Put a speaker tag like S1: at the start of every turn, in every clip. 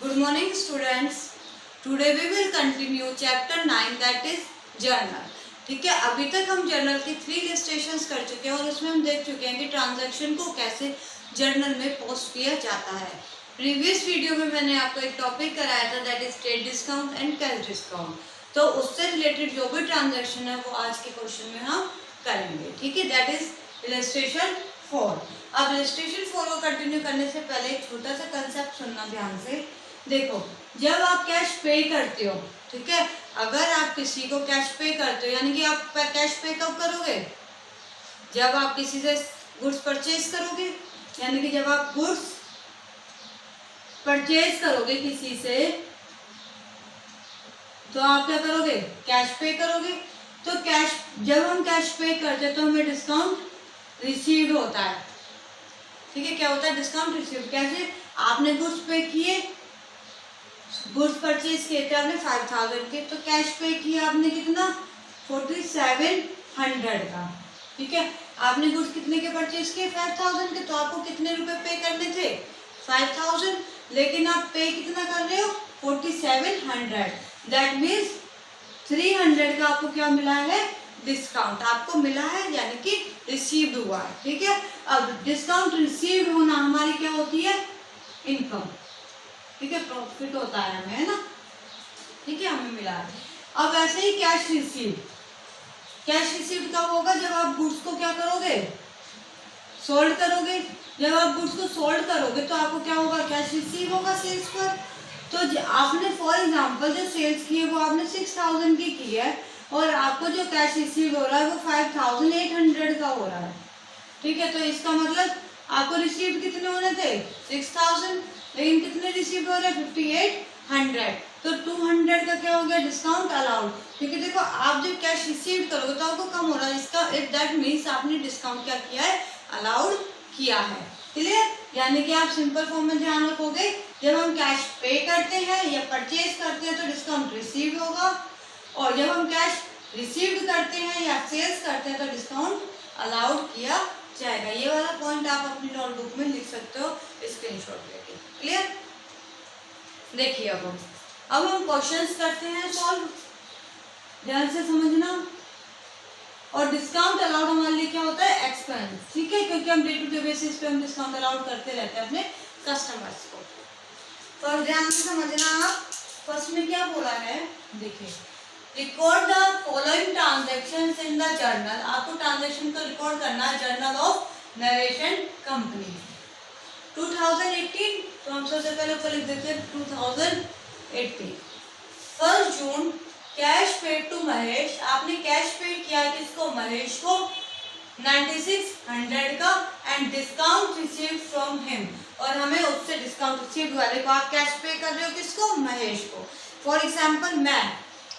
S1: Good morning students. Today we will continue chapter 9 that is journal. ठीक है, अभी तक हम जर्नल की 3 इलस्ट्रेशंस कर चुके हैं और उसमें हम देख चुके हैं कि ट्रांजैक्शन को कैसे जर्नल में पोस्ट किया जाता है। प्रीवियस वीडियो में मैंने आपको एक टॉपिक कराया था that is trade discount and cash discount. तो उससे रिलेटेड जो भी ट्रांजैक्शन है वो आज के क्वेश्चन में हम करेंगे। ठीक है, दैट इज इलस्ट्रेशन 4। अब इलस्ट्रेशन 4 को कंटिन्यू करने से पहले एक छोटा सा कंसेप्ट सुनना ध्यान से। देखो, जब आप कैश पे करते हो, ठीक है, अगर आप किसी को कैश पे करते हो यानी कि आप कैश पे कब करोगे? जब आप किसी से गुड्स परचेज करोगे, यानी कि जब आप गुड्स परचेज करोगे किसी से तो आप क्या करोगे? कैश पे करोगे। तो कैश, जब हम कैश पे करते हैं तो हमें डिस्काउंट रिसीव्ड होता है। ठीक है, क्या होता है? Discount received. कैसे? आपने गुड्स पे किए, गुड्स परचेज किए थे आपने 5000 के, तो कैश पे किया आपने कितना? 4700 का। ठीक है, आपने गुड्स कितने के परचेज किए? 5000 के, तो आपको कितने रुपए पे करने थे? 5000, लेकिन आप पे कितना कर रहे हो? 4700। दैट मीन्स 300 का आपको क्या मिला है? डिस्काउंट आपको मिला है, यानी कि रिसीव्ड हुआ है। ठीक है, अब डिस्काउंट रिसीव्ड होना हमारी क्या होती है? इनकम। ठीक है, प्रॉफिट होता है हमें, है ना? ठीक है, हमें मिला है। अब ऐसे ही कैश रिसीव्ड, कैश रिसीव्ड कब होगा? जब आप गुड्स को क्या करोगे? सोल्ड करोगे। जब आप गुड्स को सोल्ड करोगे तो आपको क्या होगा? कैश रिसीव होगा सेल्स पर। तो आपने फॉर एग्जांपल जो सेल्स की है वो आपने 6000 की है और आपको जो कैश रिसीव हो रहा है वो 5800 का हो रहा है। ठीक है, तो इसका मतलब आपको रिसीव कितने होने थे? 6000, लेकिन कितने रिसीव हो रहे हैं? 5800। तो 200 का क्या हो गया? Discount allowed. क्योंकि देखो, आप जब कैश रिसीव करोगे तो आपको कम हो रहा है, इसका दैट मीन्स आपने डिस्काउंट क्या किया है? अलाउड किया है। क्लियर? यानी कि आप सिंपल फॉर्म में ध्यान रखोगे, जब हम कैश पे करते हैं या परचेज करते हैं तो डिस्काउंट रिसीव होगा, और जब हम कैश रिसीव करते हैं या सेल्स करते हैं तो डिस्काउंट अलाउड किया जाएगा। ये वाला पॉइंट आप अपनी नोटबुक में लिख सकते हो स्क्रीनशॉट लेके। क्लियर? देखिए, अब हम क्वेश्चंस करते हैं सॉल्व, ध्यान से समझना। और डिस्काउंट अलाउड हमारे लिए क्या होता है? एक्सपेंस। ठीक है, क्योंकि हम डे टू डे बेसिस पे हम डिस्काउंट अलाउड करते रहते हैं अपने कस्टमर्स को। तो ध्यान से समझना आप, फर्स्ट में क्या बोला है, देखिए, record the following transactions in the journal. आपको ट्रांजैक्शन को रिकॉर्ड करना है जर्नल ऑफ नरेशन कंपनी 2018। तो हम सबसे पहले ऊपर लिख देते हैं 2018। 1 जून कैश पे टू महेश। आपने कैश पे किया किसको? महेश को 9600 का, and discount receive from him, और हमें उससे डिस्काउंट रिसीव वाले को आप कैश पे कर रहे हो किसको? महेश को। फॉर एग्जाम्पल, मैं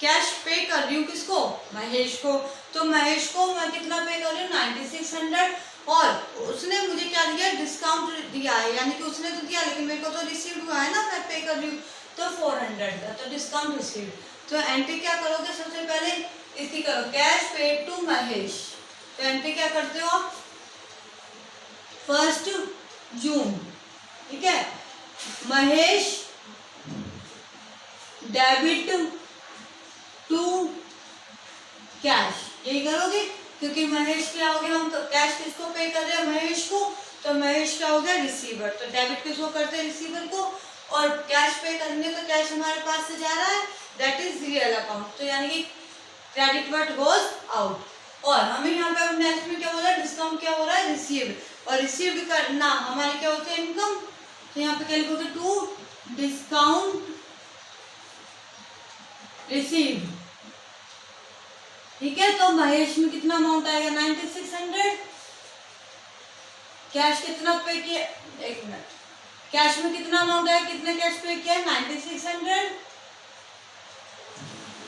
S1: कैश पे कर रही हूँ किसको? महेश को। तो महेश को मैं कितना पे कर रही हूँ? 9600, और उसने मुझे क्या दिया? डिस्काउंट दिया है, यानी कि उसने तो दिया लेकिन मेरे को तो रिसीव हुआ है ना, मैं पे कर रही हूँ, तो 400 का, तो डिस्काउंट रिसीव। तो एंट्री क्या करोगे? सबसे पहले इसकी करो, कैश पे टू महेश। तो एंट्री क्या करते हो आप? 1 जून। ठीक है, महेश डेबिट टू कैश, यही करोगे, क्योंकि महेश क्या हो गया? हम तो कैश किसको पे कर रहे हैं? महेश को। तो महेश क्या हो गया? रिसीवर। तो डेबिट किसको करते हैं? रिसीवर को। और कैश पे करने तो कैश हमारे पास से जा रहा है, दैट इज रियल अकाउंट, तो यानी कि क्रेडिट व्हाट गोज आउट। और हमें यहाँ पे नेक्स्ट में क्या बोला? डिस्काउंट क्या हो रहा है? रिसीव्ड। और रिसीव्ड करना हमारी क्या होती है? इनकम। तो यहाँ पे क्या लिखोगे? To discount received. ठीक है, तो महेश में कितना अमाउंट आएगा? 9600। कैश कितना पे किया? एक मिनट, कैश में कितना अमाउंट आया? कितने कैश पे किया? 9600।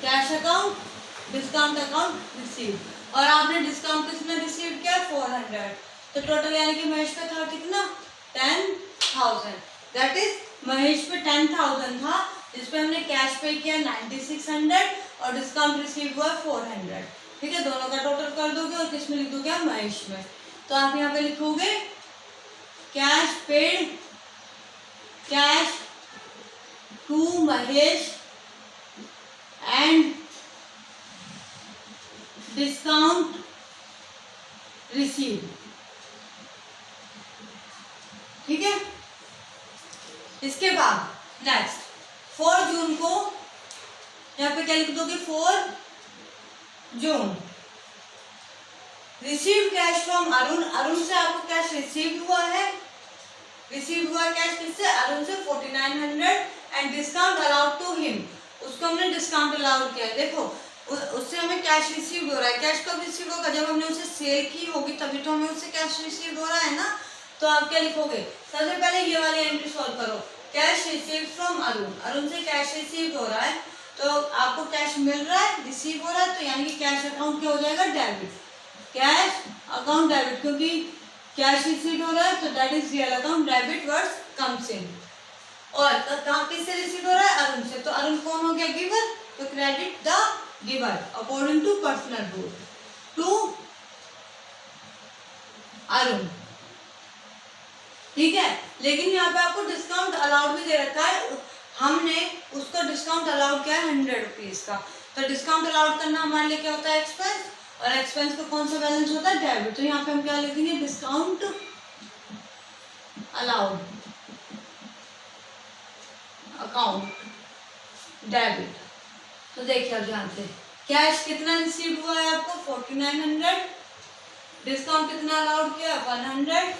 S1: Cash account, discount account receive, और आपने डिस्काउंट किसने रिसीव किया? 400। तो टोटल यानी कि महेश पे था कितना? 10000। दैट इज महेश पे 10000 था, जिसपे हमने कैश पे किया 9600 और डिस्काउंट रिसीव हुआ 400। ठीक है, दोनों का टोटल कर दोगे और किस में लिख दोगे? महेश में। तो आप यहाँ पे लिखोगे cash paid, cash to Mahesh and discount receive. ठीक है, इसके बाद नेक्स्ट 4 जून को यहाँ पे क्या लिख दोगे, 4 June receive cash from Arun. Arun से आपको कैश रिसीव हुआ है, रिसीव हुआ कैश किससे, अरुण से 4900 and discount allowed to him, उसको हमने डिस्काउंट अलाउड किया। देखो उससे हमें कैश रिसीव हो रहा है। कैश कब रिसीव होगा, जब हमने उसे सेल की होगी तभी तो हमें उससे कैश रिसीव हो रहा है ना। तो आप क्या लिखोगे, सबसे पहले ये वाली एंट्री सॉल्व करो, cash receive from Arun, Arun से कैश रिसीव हो रहा है तो आपको कैश मिल रहा है, रिसीव हो रहा है, तो यानी कि कैश अकाउंट क्या हो जाएगा, डेबिट, कैश अकाउंट डेबिट, क्योंकि कैश रिसीव हो रहा है तो that is real account debit words comes in. और कहाँ किससे रिसीव हो रहा है, अरुण से, तो अरुण कौन हो गया, गिवर, तो credit the giver according to personal rule to Arun. ठीक है, लेकिन यहाँ पे आपको डिस्काउंट अलाउड भी दे रखा है, हमने उसको डिस्काउंट अलाउड किया है 100 रुपीज का। तो डिस्काउंट अलाउड करना हमारे लिए क्या होता है, एक्सपेंस, और एक्सपेंस का कौन सा बैलेंस होता है, डेबिट। तो यहाँ पे हम क्या लिखेंगे, डिस्काउंट अलाउड अकाउंट डेबिट। तो देखिए अब ध्यान से, कैश कितना रिसीव हुआ है आपको 4900, डिस्काउंट कितना अलाउड किया 100,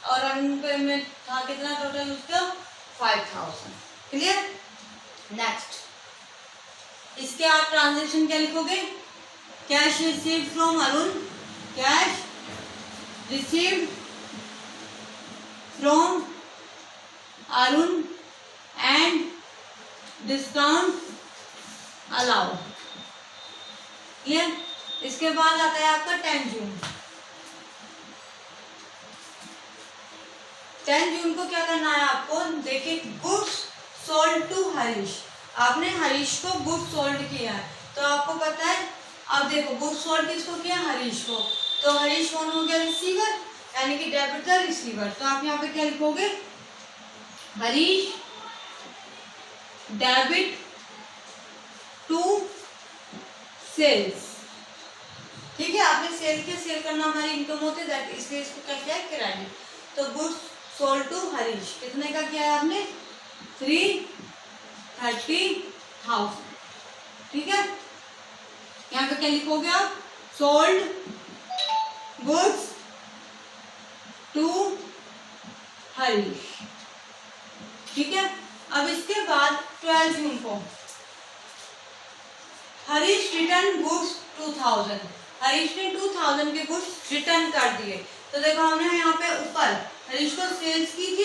S1: और अनपे में था कितना टोटल उसका 5000। क्लियर। नेक्स्ट इसके आप ट्रांजेक्शन क्या लिखोगे, cash receive from Arun, cash receive from Arun and discount allowed. Clear. इसके बाद आता है आपका 10 जून। 10 जून को क्या करना है आपको, देखिए गुड्स सोल्ड टू हरीश, आपने हरीश को गुड्स सोल्ड किया है, तो आपको पता है, अब देखो गुड्स सोल्ड किसको किया, हरीश को, तो हरीश कौन हो गया, रिसीवर, यानी कि डेबिट द रिसीवर। तो आप यहाँ पे क्या लिखोगे, हरीश डेबिट टू सेल्स। ठीक है, आपने सेल के सेल करना हमारी इनकम होती है, इसलिए इसको क्या किया है, क्रेडिट। तो गुड्स सोल्ड टू हरीश कितने का किया है आपने, 330,000। ठीक है, यहाँ पे क्या लिखोगे आप, सोल्ड गुड्स टू हरीश। ठीक है, अब इसके बाद 12 जून को हरीश रिटर्न गुड्स 2000, हरीश ने 2000 के गुड्स रिटर्न कर दिए। तो देखो हमने यहाँ पे ऊपर हरीश को सेल्स की थी,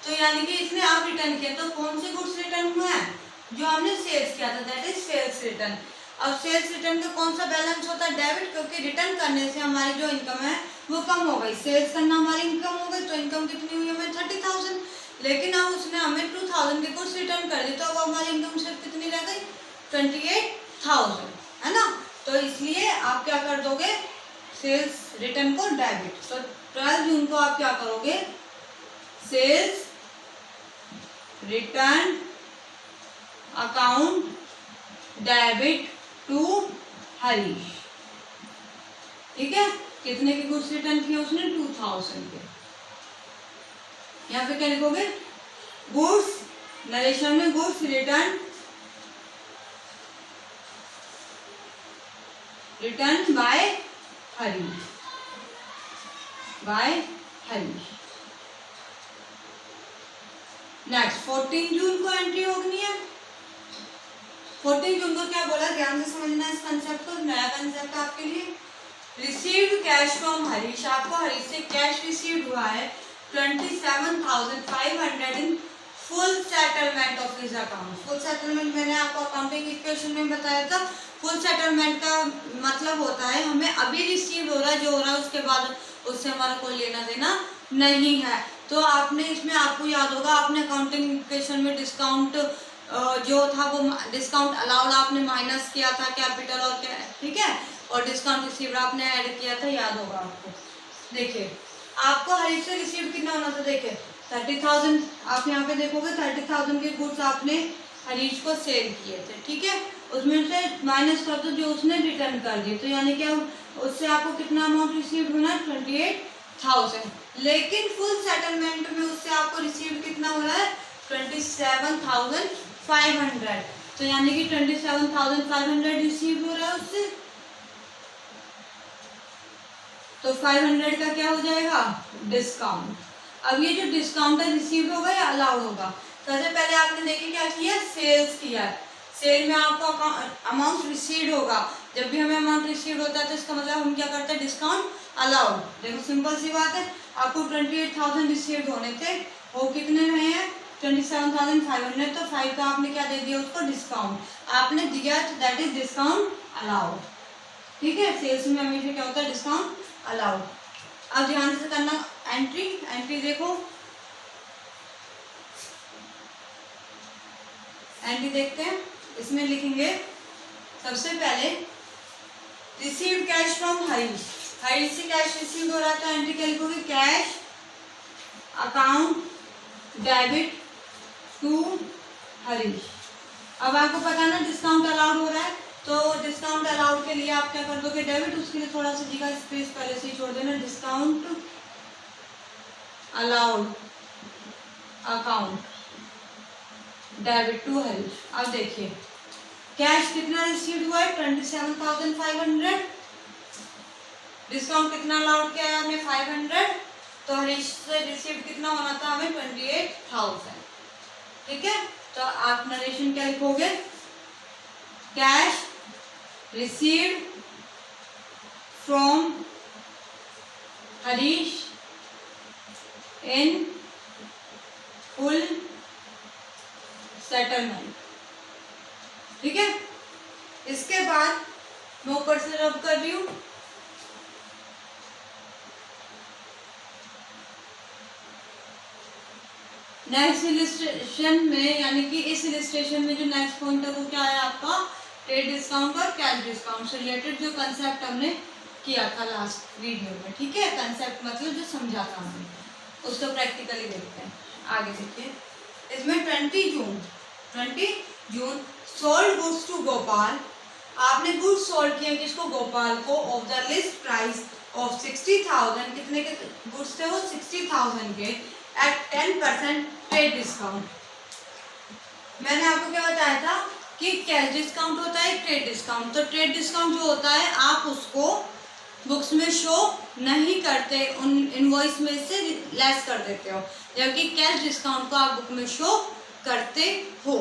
S1: तो यानी कि इसने आप रिटर्न किया, तो कौन से गुड्स रिटर्न हुए हैं, जो हमने सेल्स किया था, दैट इज सेल्स रिटर्न। अब सेल्स रिटर्न का कौन सा बैलेंस होता है, डेबिट, क्योंकि रिटर्न करने से हमारी जो इनकम है वो कम हो गई, सेल्स करना हमारी इनकम हो गई, तो इनकम कितनी हुई हमें 30,000, लेकिन अब उसने हमें 2000 के गुड्स रिटर्न कर दी, तो अब हमारी इनकम सिर्फ कितनी रह गई, 28,000, है ना। तो इसलिए आप क्या कर दोगे, सेल्स रिटर्न को डेबिट। तो 12 जून को आप क्या करोगे, sales return account debit to Harish. ठीक है, कितने के गुड्स रिटर्न किए उसने, 2000 के। यहाँ पे क्या लिखोगे, गुड्स, नरेशन में goods return by Harish, by Harish. Next 14 जून को एंट्री होनी है। 14 जून को क्या बोला, ध्यान से समझना इस कंसेप्ट को, नया कंसेप्ट आपके लिए। रिसीव्ड कैश फ्रॉम हरीश, आपको हरीश से कैश रिसीव्ड हुआ है 27,500 in full settlement of his account. Full settlement मैंने आपको अकाउंटिंग इक्वेशन में बताया था। फुल सेटलमेंट का मतलब होता है हमें अभी रिसीव हो रहा है, जो हो रहा है उसके बाद उससे हमारा कोई लेना देना नहीं है। तो आपने इसमें, आपको याद होगा, आपने अकाउंटिंग इक्वेशन में डिस्काउंट जो था वो डिस्काउंट अलाउड आपने माइनस किया था कैपिटल और क्या, ठीक है, और डिस्काउंट रिसीव्ड आपने ऐड किया था, याद होगा आपको। देखिए आपको हरीश से रिसीव कितना होना था, देखिए 30,000, आप यहाँ पे देखोगे 30,000 के गुड्स आपने हरीश को सेल किए थे, ठीक है, उसमें से माइनस कर दो जो उसने रिटर्न कर दिए, तो यानी क्या उससे आपको कितना अमाउंट रिसीव होना है 28,000, लेकिन फुल सेटलमेंट में उससे आपको रिसीव कितना हो रहा है 27,500, तो यानी कि 27,500 रिसीव हो रहा है उससे, तो 500 का क्या हो जाएगा डिस्काउंट। अब ये जो डिस्काउंट है रिसीव होगा या अलाउड होगा, सबसे पहले आपने देखिए क्या किया, सेल्स किया, सेल में आपको अमाउंट रिसीव होगा, जब भी हमें अमाउंट रिसीव होता है तो इसका मतलब हम क्या करते हैं डिस्काउंट अलाउड। देखो सिंपल सी बात है, आपको 28,000 रिसीव होने थे, वो कितने रहे हैं 27,500, तो 5 का आपने क्या दे दिया उसको डिस्काउंट आपने दिया, दैट इज डिस्काउंट अलाउड, ठीक है। सेल्स में हमेशा क्या होता है डिस्काउंट अलाउड। अब ध्यान से करना, एंट्री देखो, एंट्री देखते हैं, इसमें लिखेंगे सबसे पहले receive cash from Harish, Harish से कैश रिसीव हो रहा है, तो एंट्री क्या लिखोगे, cash account debit to Harish. अब आपको पता ना डिस्काउंट अलाउड हो रहा है, तो डिस्काउंट अलाउड के लिए आप क्या कर दोगे डेबिट, उसके लिए थोड़ा सा जगह स्पेस पहले से ही छोड़ देना, discount allowed account debit to Harish. अब देखिए कैश कितना रिसीव हुआ है 27,500, डिस्काउंट कितना अलाउड किया है हमने 500, तो हरीश से रिसीव कितना होना था हमें 28,000, ठीक है। तो आप नरेशन क्या लिखोगे, cash received from Harish in full settlement, ठीक है। इसके बाद मैं ऊपर से रब कर रही हूं, नेक्स्ट इलिस्ट्रेशन में, यानी कि इस इलिस्ट्रेशन में जो नेक्स्ट पॉइंट है वो क्या है आपका ट्रेड डिस्काउंट और कैश डिस्काउंट से रिलेटेड जो कंसेप्ट हमने किया था लास्ट वीडियो में, ठीक है। कंसेप्ट मतलब जो समझा था हमने, उसको प्रैक्टिकली देखते हैं। आगे देखिए, इसमें 20 जून सोल्ड गुड्स टू गोपाल, आपने गुड्स सोल्ड किए किसको, गोपाल को, of the list price of 60,000, कितने के गुड्स थे वो 60,000 के, एट 10% ट्रेड डिस्काउंट। मैंने आपको क्या बताया था कि कैश डिस्काउंट होता है ट्रेड डिस्काउंट, तो ट्रेड डिस्काउंट जो होता है आप उसको बुक्स में शो नहीं करते, उन इनवॉइस में से लेस कर देते हो, जबकि कैश डिस्काउंट को आप बुक में शो करते हो।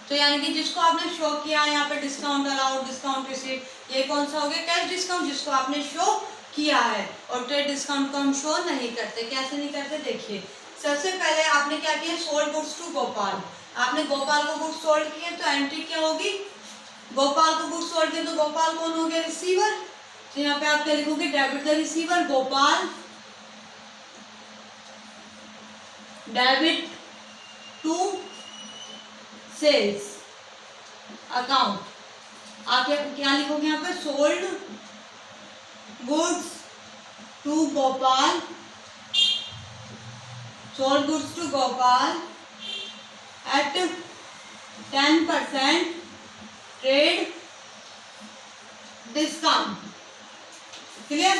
S1: तो यानी कि जिसको आपने शो किया यहाँ पे डिस्काउंट अलाउड, डिस्काउंट रिसीव, ये कौन सा हो गया कैश डिस्काउंट जिसको आपने शो किया है, और ट्रेड डिस्काउंट को हम शो नहीं करते। कैसे नहीं करते देखिए, सबसे पहले आपने क्या किया, सोल्ड गुड्स टू गोपाल, आपने गोपाल को गुड्स सोल्ड किए, तो एंट्री क्या होगी, गोपाल को गुड्स सोल्ड किए, तो गोपाल कौन हो गया रिसीवर, तो यहाँ पे आप क्या लिखोगे, debit the receiver, Gopal debit to sales account, आप क्या लिखोगे यहाँ पे, sold goods to Gopal, sold goods to Gopal at 10% trade discount, clear,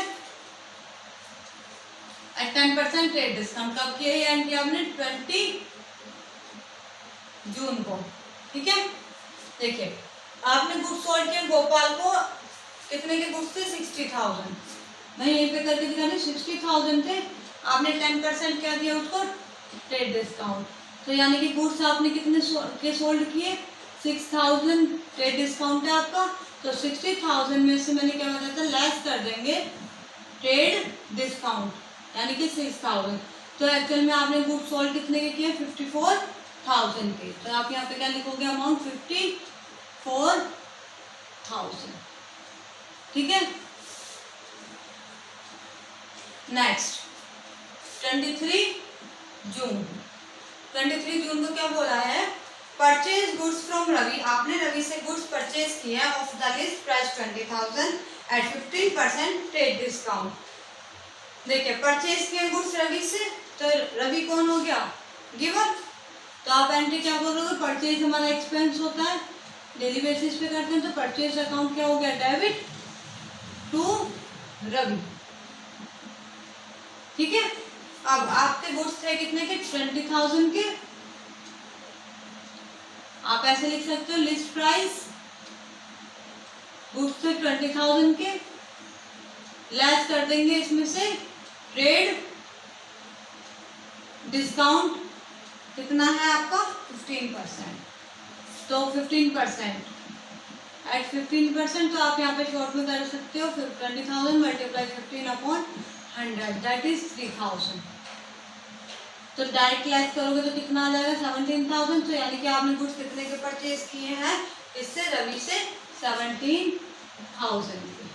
S1: at 10% trade discount. कब किया है एंट्री आपने 20 जून को, ठीक है। देखिए आपने गुड्स सोल्ड किया गोपाल को, कितने के गुड्स थे 60,000, मैं यहीं पे करके दिखा रही 60,000 थे, आपने 10% क्या दिया उसको ट्रेड डिस्काउंट, तो यानी कि गुड्स आपने कितने के सोल्ड किए 6,000, ट्रेड डिस्काउंट है आपका, तो 60,000 में से मैंने क्या बताया था लेस कर देंगे ट्रेड डिस्काउंट, यानी कि 6,000, तो एक्चुअल में आपने गुड्स सोल्ड कितने के किए 54,000 के, तो आप यहाँ पे क्या लिखोगे अमाउंट 54,000, ठीक है। नेक्स्ट 23 जून, 23 जून को क्या बोला है, परचेज गुड्स फ्रॉम रवि, आपने रवि से गुड्स परचेज किया of the list price 20,000 at 15% trade discount. देखिए परचेज किया गुड्स रवि से, तो रवि कौन हो गया गिवर, तो आप एंट्री क्या करोगे, परचेज हमारा एक्सपेंस होता है, डेली बेसिस पे करते हैं, तो परचेज अकाउंट क्या हो गया, डेबिट टू रवि। ठीक है। अब आपके गुड्स थे कितने के, 20,000 के। आप ऐसे लिख सकते हो, लिस्ट प्राइस गुड्स थे 20,000 के, लेस कर देंगे इसमें से ट्रेड डिस्काउंट, कितना है आपका 15%। तो 15% एट 15%, तो आप यहाँ पे शॉर्ट में कर सकते हो, 20,000 मल्टीप्लाई 15/100 दैट इज 3,000। तो डायरेक्ट लेस करोगे तो कितना आ जाएगा, 17,000। तो यानी कि आपने गुड्स कितने के परचेज किए हैं, इससे रवि से 17,000 के।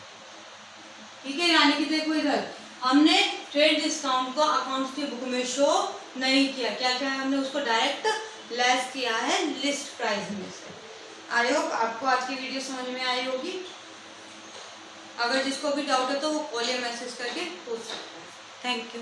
S1: ठीक है। यानी कि देखो इधर हमने ट्रेड डिस्काउंट को अकाउंट्स की बुक में शो नहीं किया, क्या क्या है, हमने उसको डायरेक्ट लेस किया है लिस्ट प्राइस में से। आई होप आपको आज की वीडियो समझ में आई होगी। अगर जिसको भी डाउट है तो वो कॉल या मैसेज करके पूछ सकता है। Thank you.